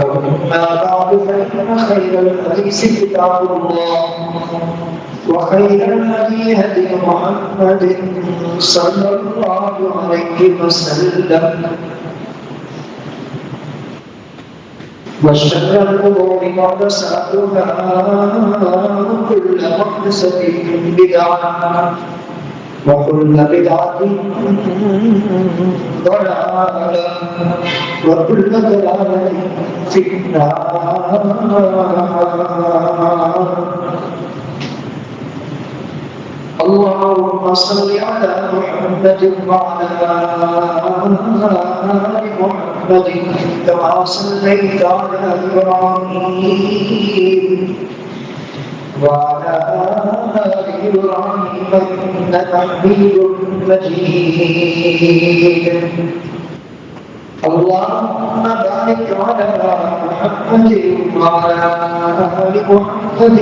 أما بعد فإن خير الحديث كتاب الله وخير الهدي هدي محمد صلى الله عليه وسلم وشر الأمور محدثاتها وكل محدثة بدعة وكل بدعة ضلالة وكل ضلالة في النار. اللهم صل على محمد وعلى آل محمد كما صليت على إبراهيم وعلى آل إبراهيم إنك حميد مجيد. اللهم بارك على محمد وعلى آل محمد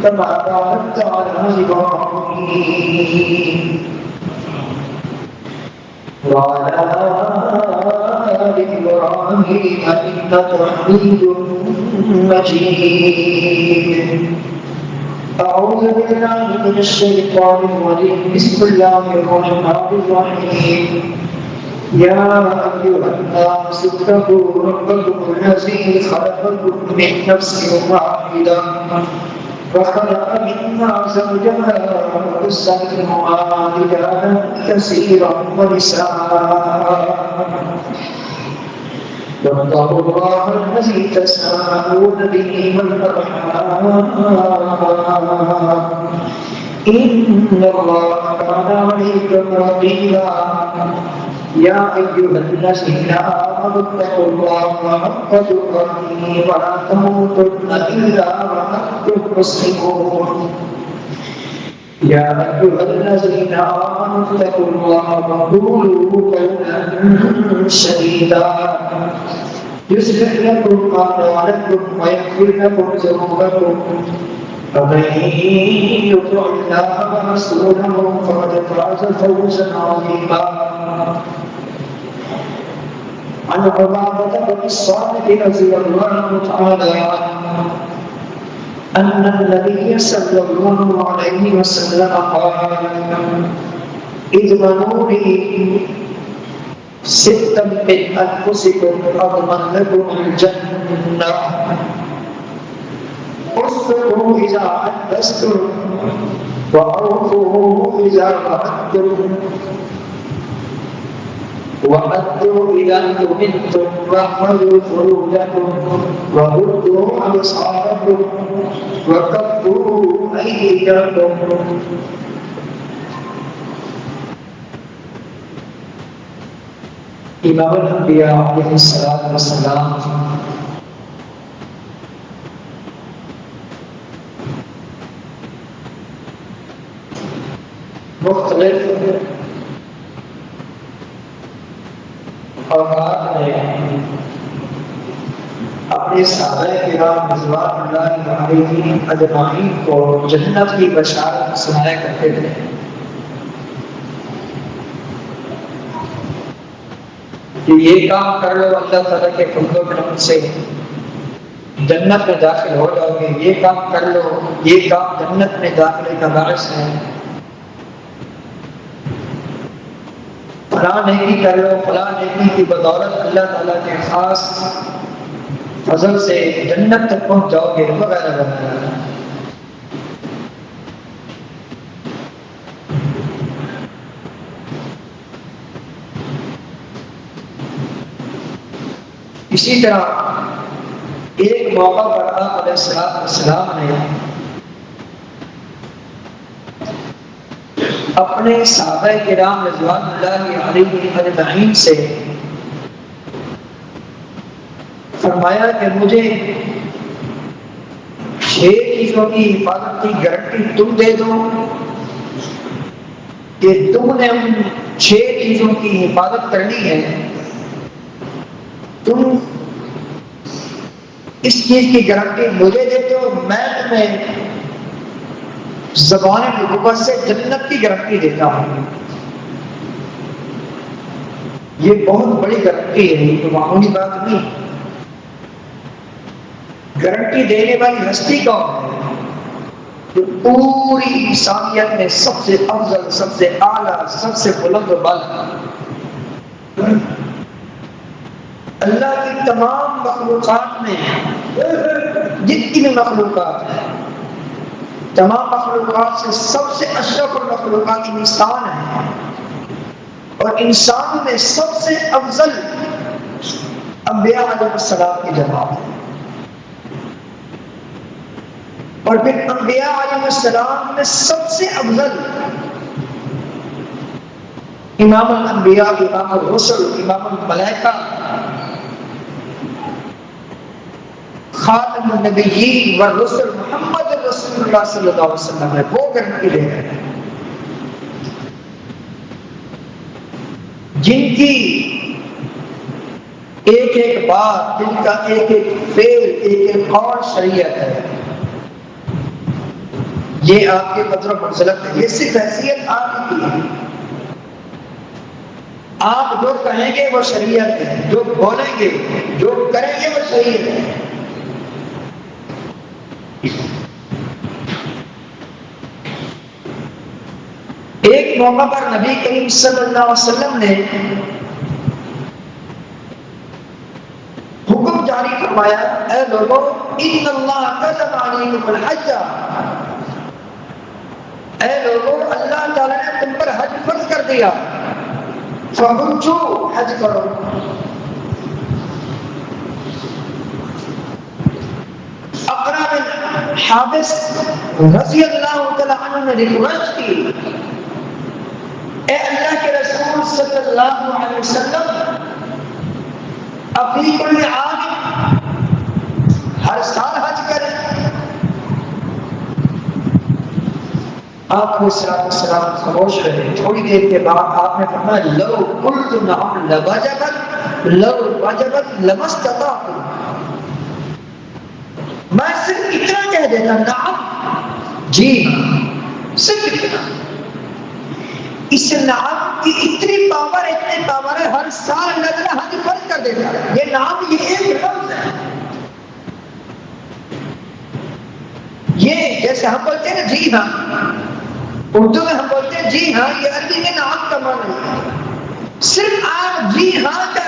كما باركت على إبراهيم وعلى آل إبراهيم إنك حميد مجيد. أعوذ بالله من الشيطان الرجيم. بسم الله الرحمن الرحيم. يا أيها الناس اتقوا ربكم الذي خلقكم من نفس واحدة وخلق منها زوجها وبث منهما رجالا كثيرا ونساء واتقوا الله الذي تساءلون به والأرحام إن الله كان عليكم رقيبا. يا أيها الذين آمنوا اتقوا الله حق تقاته ولا تموتن إلا وأنتم مسلمون. يا أيها الذين آمنوا اتقوا الله وقولوا قولا سديدا يصلح لكم أعمالكم ويغفر لكم ذنوبكم ومن يطع الله ورسوله فقد فاز فوزا عظيما. عن عبادة بن الصامت رضي الله تعالى عنه أن النبي صلى الله عليه وسلم قال: اضمنوا لي ستا من أنفسكم أضمن لكم الجنة: اصدقوا إذا حدثتم وأوفوا إذا وعدتم وأدوا إذا أؤمنتم واحفظوا فروجكم وغضوا أبصاركم وكفوا أيديكم. امام الانبیاء علیہ الصلوۃ والسلام مختلف اوقات میں اپنے صحابہ کرام رضوان اللہ علیہم اجمعین کو جنت کی بشارت سنایا کرتے تھے. کہ یہ کام کر لو اللہ تعالیٰ کے فضل و کرم سے جنت میں داخل ہو جاؤ گے، یہ کام کر لو یہ کام جنت میں داخلے کا باعث ہے، فلاں نیکی کر لو فلاں نیکی کی بدولت اللہ تعالیٰ کے خاص فضل سے جنت تک پہنچ جاؤ گے وغیرہ وغیرہ. اسی طرح ایک موقع پر آپ علیہ السلام نے اپنے صحابہ کرام رضوان اللہ علیہم اجمعین سے فرمایا کہ مجھے 6 چیزوں کی حفاظت کی گارنٹی تم دے دو کہ تم نے ان 6 چیزوں کی حفاظت کرنی ہے، تم اس چیز کی گارنٹی مجھے دیتے ہو، میں تمہیں زبان نبوت سے جنت کی گارنٹی دیتا ہوں. یہ بہت بڑی گارنٹی ہے، یہ تو معمولی بات نہیں. گارنٹی دینے والی ہستی کون ہے؟ جو پوری انسانیت میں سب سے افضل، سب سے اعلیٰ، سب سے بلند و بالا، اللہ کی تمام مخلوقات میں جتنی بھی مخلوقات ہیں، تمام مخلوقات سے سب سے اشرف المخلوقات انسان ہے، اور انسان میں سب سے افضل انبیاء علیہ السلام کی جماعت ہے، اور پھر انبیاء علیہ السلام میں سب سے افضل امام الانبیاء، امام الرسل، امام الملائکہ، خاتم النبیین والرسل محمد رسول اللہ صلی اللہ علیہ وسلم ہے، وہ گارنٹی دے رہے ہیں جن کی ایک ایک بات، جن کا ایک ایک فعل، ایک ایک قول شریعت ہے۔ یہ آپ کے قدر و منزلت ہے، یہ صرف حیثیت آپ کی ہے۔ آپ جو کہیں گے وہ شریعت ہے، جو بولیں گے، جو کریں گے وہ شریعت ہے۔ ایک موقع پر نبی کریم صلی اللہ علیہ وسلم نے حکم جاری فرمایا، اے لوگوں، ان اللہ کتب علیکم الحج، اے لوگوں، اللہ تعالی نے تم پر حج فرض کر دیا، فحجوا، حج کرو۔ اقرا بن حابس رضی اللہ تعالی عنہ نے ریکویسٹ کی، اے اللہ کے رسول صلی اللہ علیہ وسلم، اپنی کل عام ہر سال حج کریں۔ آپ علیہ السلام خاموش رہے، تھوڑی دیر کے بعد آپ نے فرمایا، لو قلت نعم لوجبت، لو وجبت لما استطعت، میں صرف اتنا کہہ دیتا، نعم، جی ہاں، صرف اتنا۔ اس نعم کی اتنی پاور ہے، ہر سال اللہ تعالیٰ حج فرض کر دیتا ہے۔ یہ نعم، یہ ایک لفظ ہے، یہ جیسے ہم بولتے ہیں نا جی ہاں، اردو میں ہم بولتے ہیں جی ہاں، یہ عربی میں نعم کا معنی ہے۔ صرف آپ جی ہاں کا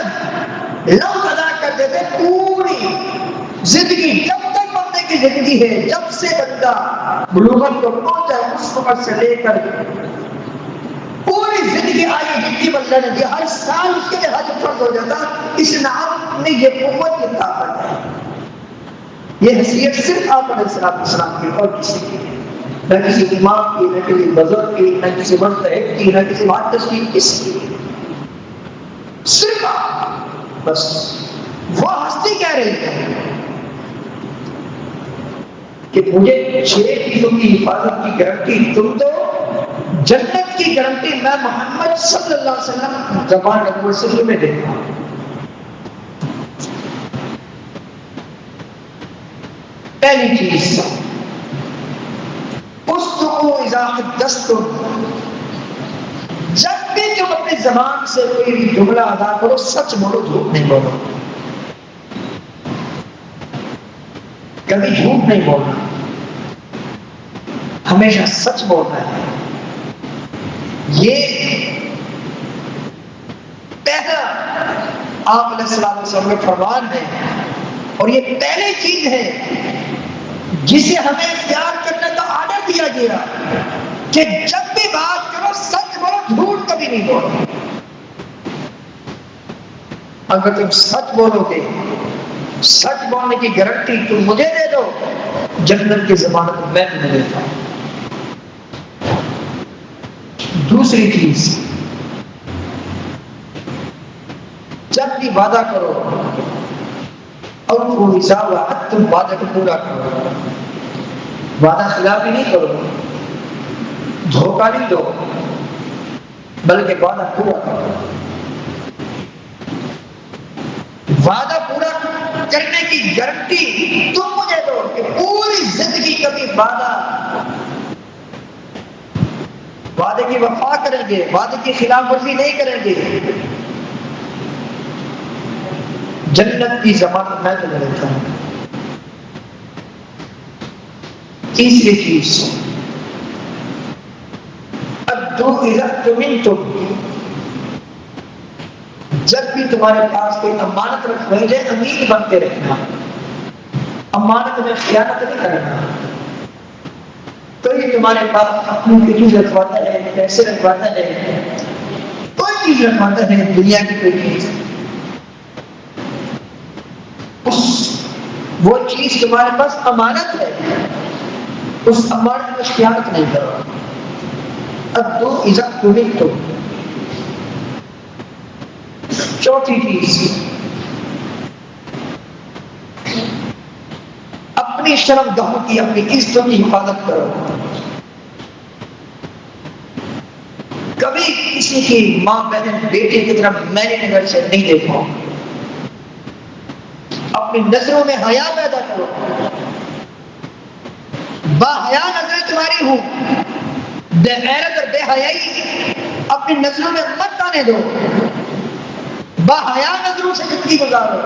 لفظ ادا کر دیتے، پوری زندگی، جب تک بندے کی زندگی ہے، جب سے بندہ بلوغت کو پہنچا اس وقت سے لے کر پوری زندگی آئی، جتنی بندہ نے دیا، ہر سال اس کے لیے حج فرض ہو جاتا۔ اس نعم میں یہ قوت، یہ طاقت ہے، یہ حیثیت صرف آپ علیہ السلام کی، اور کسی کی، نہ کسی امام کی، نہ کسی بزرگ کی، نہ کسی مجتہد کی، نہ کسی محدث کی، کسی کی، صرف آپ۔ بس وہ ہستی کہہ رہی ہے کہ مجھے 6 چیزوں کی حفاظت کی گارنٹی تم دو، جنت کی گارنٹی میں محمد صلی اللہ علیہ وسلم زبان نبوت سے تمہیں دیتا ہوں۔ پہلی چیز، اصدقوا اذا حدثتم، جب بھی تم اپنی زبان سے کوئی بھی جملہ ادا کرو، سچ بولو، جھوٹ نہیں بولو، کبھی جھوٹ نہیں بولنا، ہمیشہ سچ بولنا ہے۔ یہ پہلا آپ علیہ السلام کا فرمان ہے، اور یہ پہلی چیز ہے جسے ہمیں اختیار کرنے کا آرڈر دیا گیا کہ جب بھی بات کرو سچ بولو، جھوٹ کبھی نہیں بولو۔ اگر تم سچ بولو گے، سچ بولنے کی گارنٹی تم مجھے دے دو، جنت کی ضمانت میں تمہیں دیتا ہوں۔ دوسری چیز، جب بھی وعدہ کرو اور وہ حساب وعد، تم وعدے کو پورا کرو، وعدہ خلافی نہیں کرو، دھوکہ نہیں دو، بلکہ وعدہ پورا کرو۔ وعدہ پورا کرنے کی گارنٹی تم مجھے دو کہ پوری زندگی کبھی وعدے کی وفا کریں گے، وعدے کی خلاف ورزی نہیں کریں گے، جنت کی ضمانت میں تمہیں دیتا ہوں۔ تیسری چیز ادو اذا اؤتمنتم، جب بھی تمہارے پاس کوئی امانت رکھوائی جائے امین بن کے رکھنا، امانت میں خیانت نہیں کرنا۔ کوئی تمہارے پاس اپنی چیز رکھواتا ہے، پیسے رکھواتا ہے، کوئی چیز رکھواتا ہے، دنیا کی کوئی چیز، وہ چیز تمہارے پاس امانت ہے، اس امانت میں خیانت نہیں کرو۔ ادو اذا اؤتمنتم۔ چوتھی چیز اپنی شرمگاہوں کی، اپنی عزتوں کی حفاظت کرو۔ کبھی کسی کی ماں بہن بیٹے کی طرف میری نظر سے نہیں دیکھو، اپنی نظروں میں حیا پیدا کرو، با حیا نظریں تمہاری ہوں، بے غیرت اور بے حیائی اپنی نظروں میں مت آنے دو، با حیا نظروں سے زندگی گزارو۔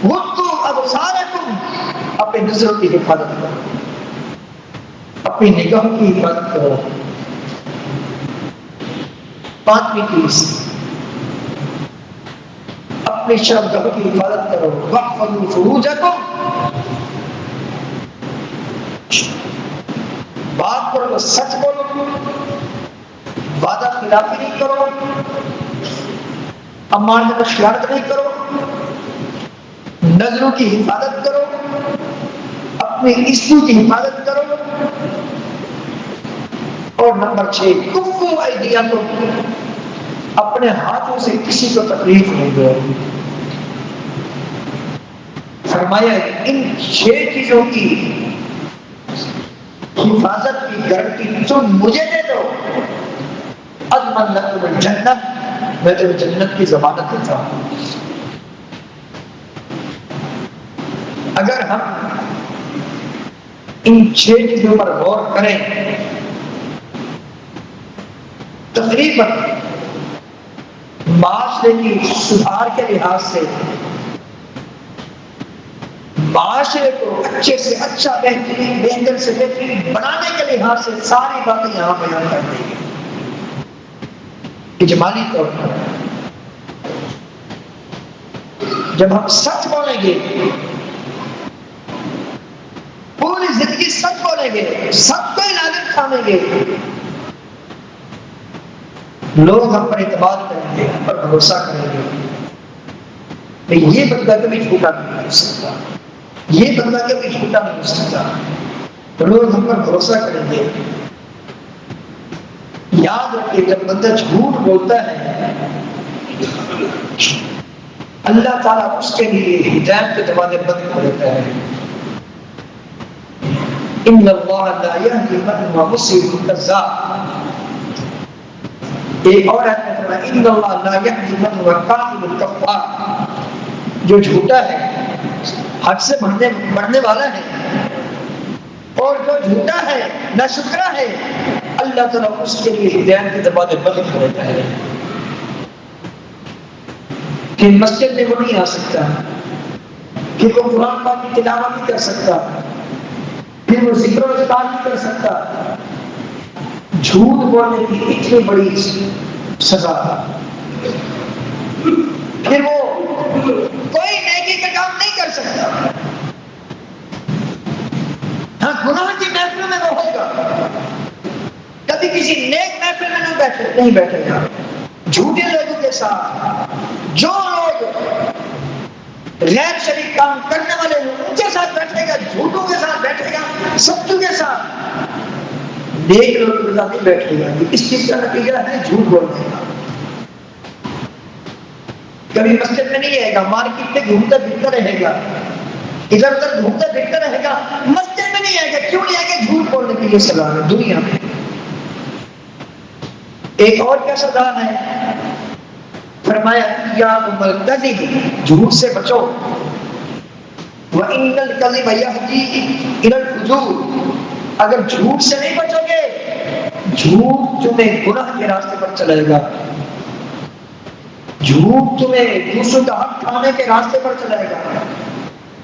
غضوا ابصارکم، اپنی نظروں کی حفاظت کرو، اپنی نگاہوں کی حفاظت کرو۔ پانچویں چیز اپنی شرمگاہوں کی حفاظت کرو۔ واحفظوا فروجکم، بات کرو تو سچ بولو، وعدہ خلافی نہیں کرو، امانت میں خیانت نہیں کرو، نظروں کی حفاظت کرو، اپنی عزتوں کی حفاظت کرو۔ اور نمبر 6 کفوا ایدیکم، اپنے ہاتھوں سے کسی کو تکلیف نہیں دو۔ فرمایا ان 6 چیزوں کی حفاظت کی گارنٹی تم مجھے دے دو، اضمن لکم الجنت، میں تمہیں جنت کی ضمانت دیتا ہوں۔ اگر ہم ان 6 چیزوں پر غور کریں، تقریباً معاشرے کی سدھار کے لحاظ سے، معاشرے کو اچھے سے اچھا، بہترین بہتر سے بہترین بنانے کے لحاظ سے ساری باتیں یہاں بیان کر دی ہیں۔ اجمالی طور پر جب ہم سچ بولیں گے، پوری زندگی سچ بولیں گے، سچ کو ہی لازم ٹھانیں گے، لوگ ہم پر اعتماد کریں گے، ہم پر بھروسہ کریں گے۔ یہ بندہ کبھی جھوٹا نہیں ہو سکتا، یہ بندہ کبھی جھوٹا نہیں ہو سکتا، لوگ ہم پر بھروسہ کریں گے۔ یاد رکھیے جب بندہ جھوٹ بولتا ہے، اللہ تعالیٰ اس کے لیے ہدایت کے دروازے بند کر دیتا ہے۔ ان اللہ لا یہدی من هو مسرف کذاب، ایک اور آیت میں فرمایا ان اللہ لا یہدی من هو کاذب کفار، جو جھوٹا ہے، حق سے بڑھنے والا ہے، اور جو جھوٹا ہے، ناشکرا ہے، اللہ تعالیٰ اس کے لیے ہدایت کے دروازے بند کر دیتا ہے۔ کہ مسجد میں وہ نہیں آ سکتا، کہ وہ قرآن پاک کی تلاوت نہیں کر سکتا، پھر وہ ذکر و اذکار نہیں کر سکتا۔ جھوٹ بولنے کی اتنی بڑی سزا، پھر وہ کوئی نیکی کا کام نہیں کر سکتا۔ ہاں گناہ کی محفل میں وہ ہوگا، کبھی کسی نیک محفل میں نہیں بیٹھے گا۔ جھوٹے لوگوں کے ساتھ، جو لوگ غیر شریک کام کرنے والے ہیں ان کے ساتھ بیٹھے گا، جھوٹوں کے ساتھ بیٹھے گا، سچوں کے ساتھ، نیک لوگوں کے ساتھ نہیں بیٹھے گا۔ اس چیز کا نتیجہ ہے جھوٹ بولنے کا۔ کبھی مسجد میں نہیں آئے گا، مارکیٹ میں گھومتا پھرتا رہے گا، ادھر ادھر گھومتا پھرتا رہے گا، مسجد میں نہیں آئے گا۔ کیوں نہیں آئے گا؟ جھوٹ بولنے کی یہ سزا ہے دنیا میں۔ ایک اور کیا سزا ہے؟ فرمایا اِيَّاكُمْ وَالْكَذِبَ، جھوٹ سے بچو۔ وَإِنَّ الْكَذِبَ يَهْدِي إِلَى الْفُجُورِ، اگر جھوٹ سے نہیں بچو گے، جھوٹ تمہیں گناہ کے راستے پر چلائے گا، جھوٹ تمہیں دوسروں کا حق کھانے کے راستے پر چلائے گا،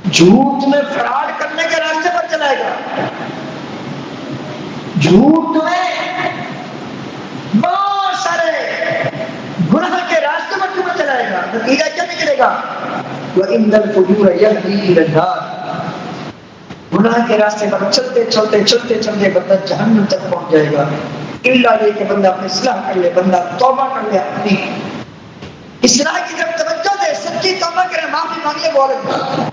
جھوٹ تمہیں فراڈ کرنے کے راستے پر چلائے گا۔ جھوٹ تمہیں بہت سارے گناہ کے راستے پر تمہیں چلائے گا، نتیجہ کیا نکلے گا؟ وَإِنَّ الْفُجُورَ يَهْدِي إِلَى النَّارِ، گناہ کے راستے پر چلتے چلتے چلتے چلتے بندہ جہنم تک پہنچ جائے گا، الا یہ کہ بندہ اپنی اصلاح کر لے، بندہ توبہ کر لے، اپنی اصلاح کی طرف توجہ دے، سچی توبہ کرے، معافی مانگ لے، وہ الگ بات ہے۔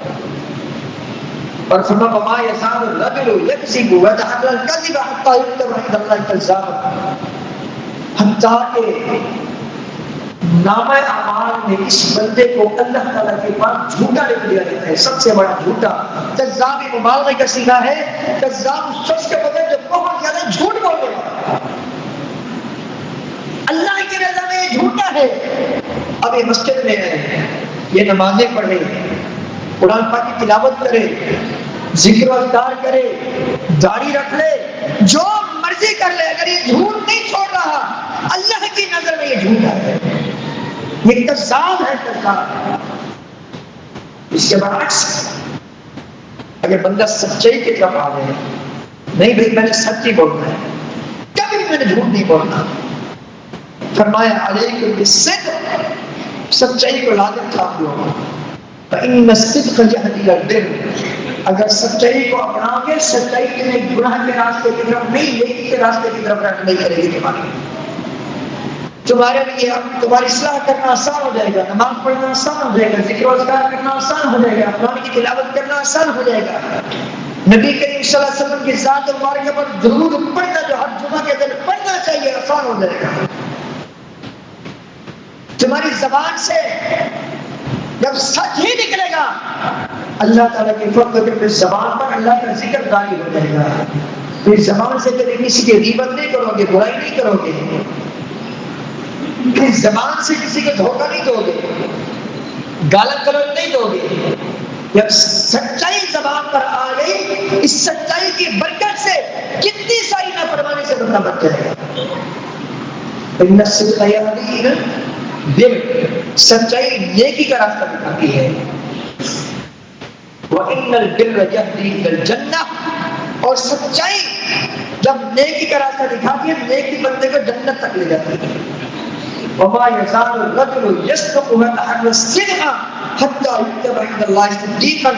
اور فرمایا وما يزال الرجل يكذب ويتحرى الكذب حتى يكتب عند الله كذابا، حتیٰ کہ نامہ اعمال میں اس بندے کو اللہ تعالیٰ کے پاس جھوٹا لکھ دیا جاتا ہے، سب سے بڑا جھوٹا۔ کذاب مبالغہ کا صیغہ ہے، کذاب اس شخص کے بدلے جو بہت زیادہ جھوٹ بولے گا، اللہ کی رضا میں یہ جھوٹا ہے۔ اب یہ مسجد میں ہے، یہ نمازیں پڑھے، قرآن پاک کی تلاوت کرے، ذکر و اذکار کرے، داڑھی رکھ لے، جو مرضی کر لے، اگر یہ جھوٹ نہیں چھوڑ رہا اللہ کی نظر میں یہ جھوٹا ہے، یہ کذاب ہے، کذاب۔ اس کے برعکس اگر بندہ سچائی کی طرف آ گئے، نہیں بھائی میں نے سچ ہی بولنا ہے، کبھی بھی میں نے جھوٹ نہیں بولنا، فرمایا علیکم بالصدق، سچائی کو لازم تھام لو، فإن الصدق يهدي إلى البر، اگر سچائی کو اپناؤ گے، سچائی تمہیں گناہ کے راستے کی طرف نہیں، نیکی کے راستے کی طرف نہیں کرے گی، تمہارے لیے تمہاری اصلاح کرنا آسان ہو جائے گا، نماز پڑھنا آسان ہو جائے گا، ذکر و اذکار کرنا آسان ہو جائے گا، قرآن کی تلاوت کرنا آسان ہو جائے گا، نبی کریم صلی اللہ علیہ وسلم کی ذات مبارکہ پر درود پڑھنا جو ہر جمعہ کے دن پڑھنا چاہیے آسان ہو جائے گا۔ تمہاری زبان سے جب سچ ہی نکلے گا، اللہ تعالیٰ کے فضل پہ زبان پر اللہ کا ذکر جاری ہو جائے گا، پھر زبان سے کبھی کسی کی غیبت نہیں کرو گے، برائی نہیں کرو گے، پھر زبان سے کسی کو دھوکہ نہیں دو گے، گالت گلوچ نہیں دو گے۔ جب سچائی زبان پر آ گئی، اس سچائی کی برکت سے کتنی ساری نافرمانی سے بندہ بچ جائے گا۔ ان الصدق یہدی الی البر، سچائی نیکی کا راستہ دکھاتی ہے، وان البر یہدی الی الجنہ، اور سچائی جب نیکی کا راستہ دکھاتی ہے، نیکی بندے کو جنت تک لے جاتی ہے۔ وما يزال الرجل يصدق ويتحرى الصدق حتى يكتب عند الله صديقا،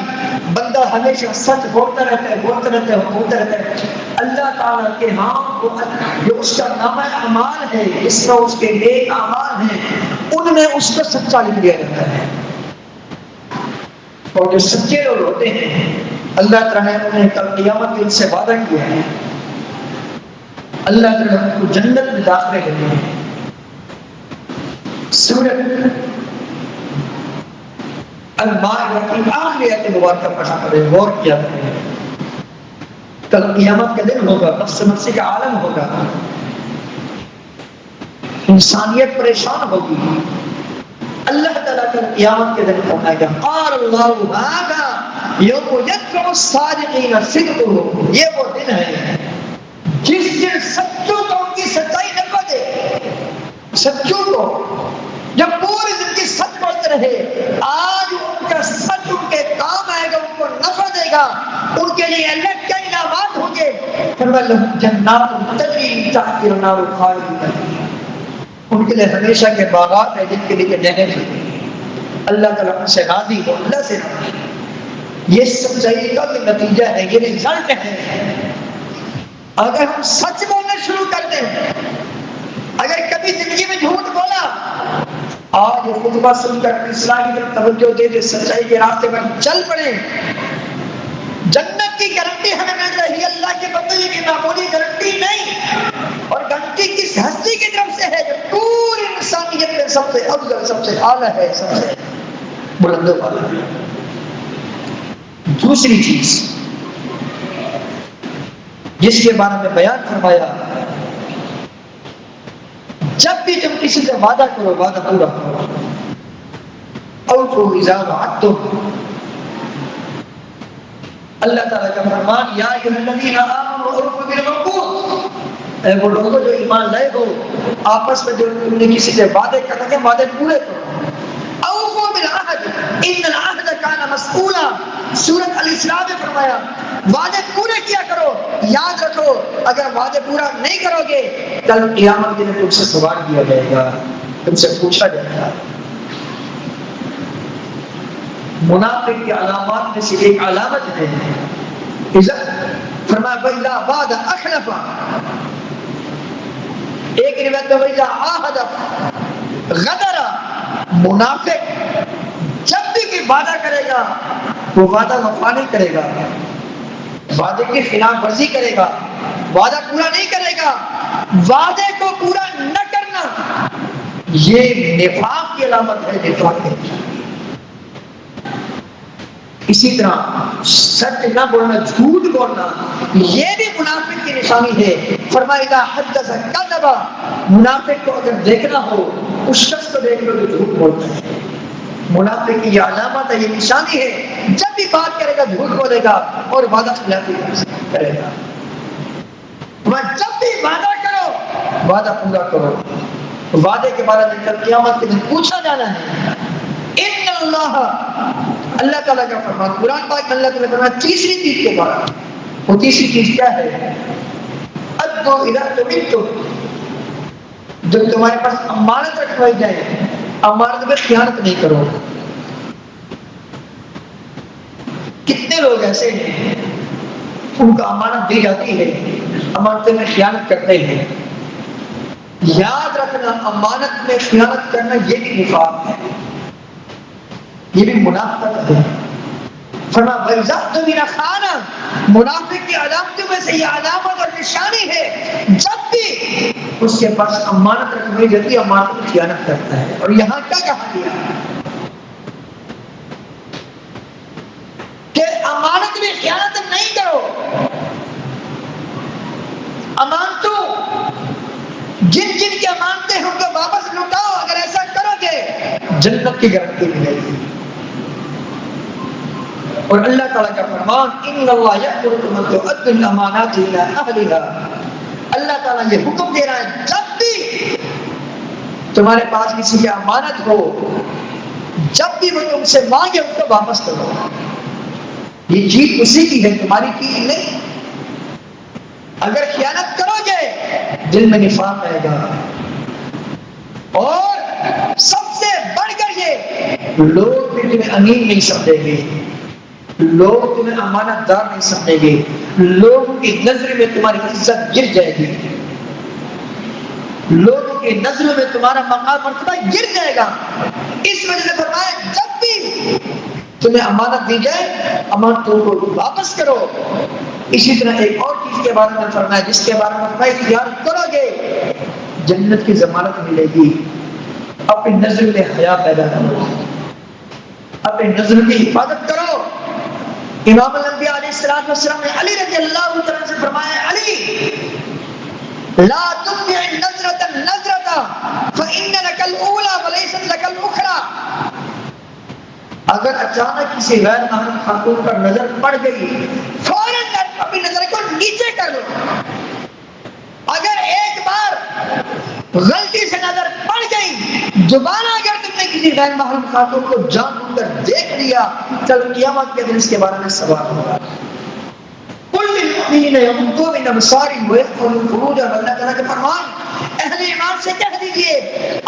بندہ ہمیشہ سچ بولتا رہتا ہے، بولتا رہتا ہے، بولتا رہتا ہے، اللہ تعالیٰ کے ہاں جو اس کا نامہ اعمال ہے، جس میں اس کے نیک اعمال ہیں، ان میں اس کو سچا لکھ دیا جاتا ہے۔ اور جو سچے لوگ ہوتے ہیں، اللہ تعالیٰ نے انہیں کل قیامت ان سے وعدہ کیا ہے، اللہ تعالیٰ ان کو جنت میں داخلے کرتے ہیں۔ سورۃ المائدہ کی آخری آیت مبارکہ پڑھا کریں، غور کیا کریں، کل قیامت کا دن ہوگا، نفس نفسی کا عالم ہوگا، انسانیت پریشان ہوگی، اللہ تعالیٰ کل قیامت کے دن فرمائے گا قال اللہ ھذا یوم یدفع الصادقین صدقهم، یہ وہ دن ہے جس دن سچوں کو ان کی سچائی نفع دے، سچوں کو جب پوری زندگی سچ بولتے رہے، آج ان کا سچ ان کے کام آئے گا، ان کو نفع دے گا، ان کے لیے اللہ کے انعامات ہوں گے، فرمایا لہم جنات تجری من تحتها الانہار خالدین فیہا، ان کے لیے ہمیشہ کے باغات ہیں جن کے لیے نہریں ہیں، اللہ تعالیٰ ان سے راضی ہو، اللہ سے راضی۔ یہ سچائی کا بھی نتیجہ ہے، یہ رزلٹ ہے۔ اگر ہم سچ بولنا شروع کر دیں، اگر کبھی زندگی میں جھوٹ بولا، آج یہ خطبہ سن کر اصلاح کی طرف توجہ دے دے، سچائی کے راستے پر چل پڑے، جنت کی گارنٹی ہمیں مل رہی ہے، اللہ کے بندے کی معمولی گارنٹی نہیں، اور گارنٹی کس ہستی کی طرف سے ہے جو پوری انسانیت میں سب سے افضل، سب سے اعلیٰ ہے، سب سے بلند و بالا ہے۔ دوسری چیز جس کے بارے میں بیان فرمایا، جب بھی تم کسی سے وعدہ کرو، وعدہ پورا کرو، اوفوا اذا وعدتم، اللہ تعالیٰ کا فرمان یا ایھا الذین آمنوا اوفوا بالعقود، اے وہ لوگوں جو ایمان لائے ہو، آپس میں جو تم نے کسی سے وعدے کرنے کے وعدے پورے کرو، اوفوا بالعہد ان العہد کان مسئولا، سورۃ الاسراء میں فرمایا وعدے پورے کیا کرو. یاد رکھو اگر وعدے پورا نہیں کرو گے کل قیامت کے دن تم سے سوال کیا جائے گا, تم سے پوچھا جائے گا. منافق کی علامات میں سے ایک علامت ہے فرمایا وَإِذَا وَعَدَ أَخْلَفَ, ایک روایت میں وَإِذَا عَاهَدَ غَدَرَ. منافق جب بھی کوئی وعدہ کرے گا وہ وعدہ وفا نہیں کرے گا, وعدے کی خلاف ورزی کرے گا, وعدہ پورا نہیں کرے گا. وعدے کو پورا نہ کرنا یہ نفاق کی علامت ہے, نفاق ہے. اسی طرح سچ نہ بولنا, جھوٹ بولنا, یہ بھی منافق کی نشانی ہے. فرمایا اذا حدث کذب, منافق کو اگر دیکھنا ہو اس شخص کو دیکھ لو جو جھوٹ بولتا ہے. منافق کی یہ علامت ہے, یہ نشانی ہے. جب بھی بات کرے گا جھوٹ بولے گا اور وعدہ خلافی کرے گا. جب بھی وعدہ کرو وعدہ پورا کرو. وعدے کے بارے میں کل قیامت کے دن پوچھا جانا ہے. ان اللہ تعالیٰ کا فرمان قرآن پاک میں اللہ تعالیٰ کا فرمان تیسری چیز کے بارے. وہ تیسری چیز کیا ہے؟ ادو اذا تمنتم, جب تمہارے پاس امانت رکھوائی جائے امانت میں خیانت نہیں کرو. کتنے لوگ ایسے ہیں ان کو امانت دی جاتی ہے امانت میں خیانت کرتے ہیں. یاد رکھنا امانت میں خیانت کرنا یہ بھی نفاق ہے, یہ بھی منافقت ہے. فرمایا وَإِذَا اؤْتُمِنَ خَانَ, منافق کی علامتوں میں سے یہ علامت اور نشانی ہے جب بھی اس کے پاس امانت رکھنی جاتی ہے امانت میں خیانت کرتا ہے. اور یہاں کیا کہا گیا کہ امانت میں خیانت نہیں کرو. امانتوں جن جن کی امانتیں ہیں ان کو واپس لوٹاؤ. اگر ایسا کرو گے جنت کی گارنٹی ملے گی. اور اللہ تعالیٰ کا فرمان ان اللہ یأمرکم ان تؤدوا الامانات الی اہلها, اللہ تعالیٰ یہ حکم دے رہا ہے جب بھی تمہارے پاس کسی کی امانت ہو جب بھی وہ تم سے مانگے اس کو واپس کرو. یہ چیز اسی کی ہے تمہاری چیز نہیں. اگر خیانت کرو گے دل میں نفاق آئے گا. اور سب سے بڑھ کر یہ لوگ بھی تمہیں امین نہیں سمجھیں گے, لوگ تمہیں امانت دار نہیں سمجھیں گے, لوگوں کی نظر میں تمہاری عزت گر جائے گی, لوگوں کی نظروں میں تمہارا مقام مرتبہ گر جائے گا. اس وجہ سے فرمایا جب بھی تمہیں امانت دی جائے امانتوں کو واپس کرو. اسی طرح ایک اور چیز کے بارے میں فرمایا جس کے بارے میں فرمایا اختیار کرو گے جنت کی ضمانت ملے گی. اپنی نظر میں حیا پیدا کرو, اپنی نظر کی حفاظت کرو. امام الانبیاء علیہ السلام نے علی رضی اللہ عنہ سے فرمایا علی لا تتبع النظرة النظرة فإن لك الأولى وليست لك الأخرى. اگر اچانک کسی غیر محرم خاتون پر نظر پڑ گئی فوراً اپنی نظر کو نیچے کر لو. اگر ایک بار غلطی سے نظر پڑ گئی دوبارہ اگر تم نے کسی غیر محرم خاتون کو جان بوجھ کر دیکھ لیا کل قیامت کے دن اس کے بارے میں سوال ہوگا. قل للمؤمنین یغضوا من ابصارهم ویحفظوا فروجهم, اللہ تعالیٰ کا فرمان اہل ایمان سے کہہ دیجئے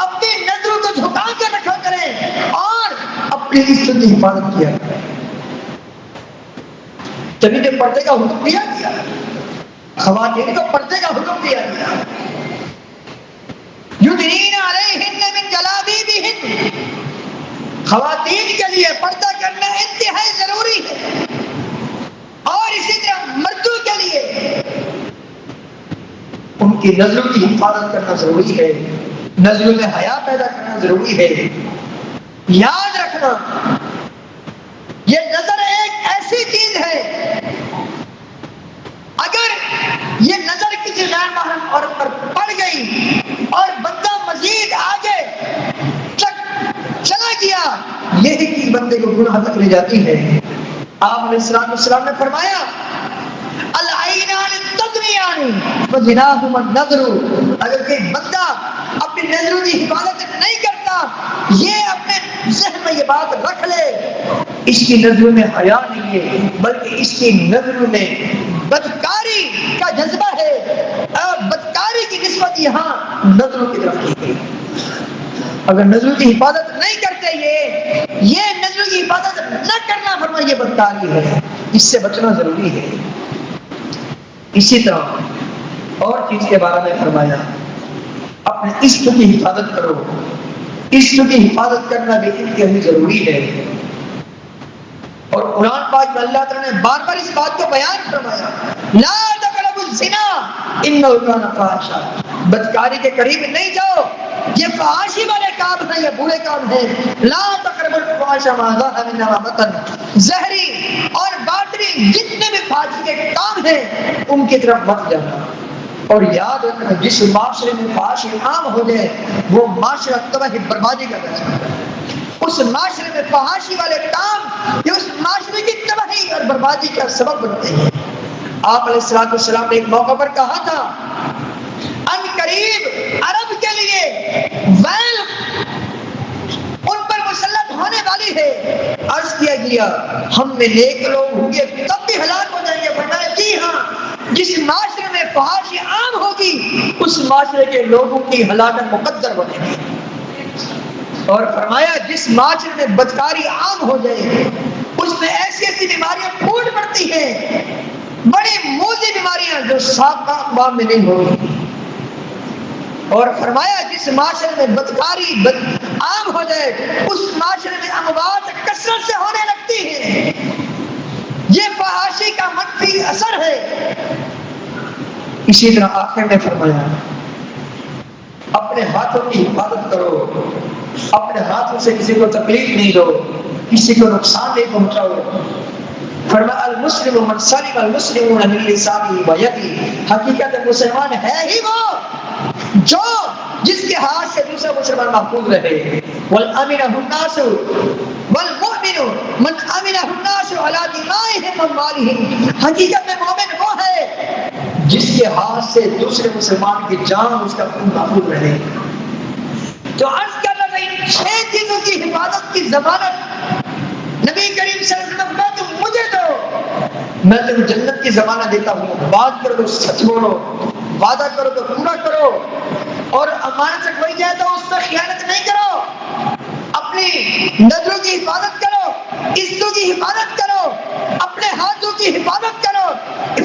اپنی نظروں کو جھکا کر رکھا کریں اور اپنی عزت کی حفاظت کیا کریں. تبھی تو پردے کا حکم دیا گیا, خواتین کو پردے کا حکم دیا گیا. یدنین علیہن من جلابیبہن, خواتین کے لیے پردہ کرنا انتہائی ضروری ہے. اور اسی طرح مردوں کے لیے ان کی نظروں کی حفاظت کرنا ضروری ہے, نظروں میں حیا پیدا کرنا ضروری ہے. یاد رکھنا یہ نظر ایک ایسی چیز ہے اگر یہ نظر کسی غیر محرم عورت پر پڑ گئی اور بندہ مزید آگے چلا گیا یہی چیز بندے کو گناہ تک لے جاتی ہے. آپ علیہ السلام نے فرمایا العینان تزنیان وزناہما النظر, اگر کوئی بندہ اپنی نظروں کی حفاظت نہیں کرتا یہ اپنے ذہن میں یہ بات رکھ لے اس کی نظروں میں حیا نہیں ہے، بلکہ اس کی نظروں میں بدکاری کا جذبہ ہے، اور بدکاری کی نسبت یہاں نظروں کی طرف کی گئی۔ اگر نظروں کی حفاظت نہیں کرتے یہ نظروں کی حفاظت نہ کرنا فرمایا یہ بدکاری ہے، اس سے بچنا ضروری ہے۔ اسی طرح اور چیز کے بارے میں فرمایا اپنے عشق کی حفاظت کرو، عشق کی حفاظت کرنا بھی انتہائی ضروری ہے۔ اور قرآن پاک میں اللہ تعالیٰ نے بار بار اس بات کو بیان فرمایا، لا تقربوا الزنا انہ کان فاحشا، بدکاری کے قریب نہیں جاؤ، یہ فحاشی والے کام ہیں، یہ برے کام ہیں۔ لا تقربوا الفحش ما ظهر منها وما بطن، ظاہری اور باطنی جتنے بھی فحاشی کے کام ہیں ان کی طرف مت جانا۔ اور یاد رکھنا جس معاشرے میں فحاشی عام ہو جائے وہ معاشرہ تباہی بربادی کا درجہ ہے۔ اس معاشرے میں فحاشی والے کام یہ اس معاشرے کی تباہی اور بربادی کا سبب بنتے ہیں۔ آپ علیہ الصلوۃ والسلام نے ایک موقع پر کہا تھا ان قریب عرب کے لیے ویل ان پر مسلط ہونے والی ہے۔ عرض کیا گیا ہم میں نیک لوگ ہوں گے تب بھی ہلاک ہو جائیں گے؟ فرمایا جی ہاں، جس معاشرے میں فحاشی عام ہوگی اس معاشرے کے لوگوں کی ہلاکت مقدر بنے گی۔ اور فرمایا جس معاشرے میں بدکاری عام ہو جائے اس میں ایسی ایسی بیماریاں پھوٹ پڑتی ہیں، بڑی موذی بیماریاں جو سابقہ اقوام میں نہیں ہوئی۔ اور فرمایا جس معاشرے میں بدکاری عام ہو جائے اس معاشرے میں اموات کثرت سے ہونے لگتی ہیں۔ یہ فحاشی کا منفی اثر ہے۔ اسی طرح آخر میں فرمایا اپنے ہاتھوں کی حفاظت کرو، اپنے ہاتھوں سے کسی کو تکلیف نہیں دو، کسی کو نقصان نہیں پہنچاؤ۔ فرمایا المسلم من سلم المسلمون من لسانه ويده، حقیقت مسلمان ہے ہی وہ جو جس کے ہاتھ سے دوسرا مسلمان محفوظ رہے۔ والامن الناس والمؤمن من امنه الناس على دمائهم واموالهم، حقیقت میں مومن وہ ہے جس کے ہاتھ سے دوسرے مسلمان کی جان اس کا خون محفوظ رہے۔ تو عرض کر رہا تھا ان 6 چیزوں کی حفاظت کی ضمانت نبی کریم صلی اللہ علیہ وسلم کا تم مجھے دو، میں تمہیں جنت کی ضمانت دیتا ہوں۔ بات کرو تو سچ بولو، وعدہ کرو تو پورا کرو، اور امانت رکھوائی جائے تو اس میں خیانت نہیں کرو، اپنی نظروں کی حفاظت کرو، عزتوں کی حفاظت کرو، اپنے ہاتھوں کی حفاظت کرو۔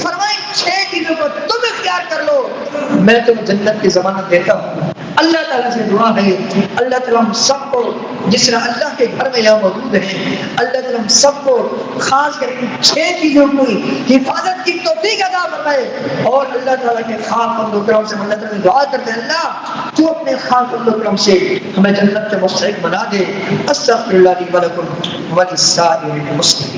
فرمائیں 6 چیزوں کو تم اختیار کر لو، میں تمہیں جنت کی ضمانت دیتا ہوں۔ اللہ تعالیٰ سے دعا ہے اللہ تعالیٰ ہم سب کو جس طرح اللہ کے گھر میں یہاں موجود ہیں، اللہ تعالیٰ ہم سب کو خاص کر ان 6 چیزوں کی حفاظت کی توفیق عطا فرمائے۔ اور اللہ تعالیٰ کے خاص فضل و کرم سے اللہ تعالیٰ سے دعا کرتے ہیں اللہ تو اپنے خاص فضل و کرم سے ہمیں جنت کے مستحق بنا دے۔ استغفر اللہ لی و لکم ولسائر المسلمین۔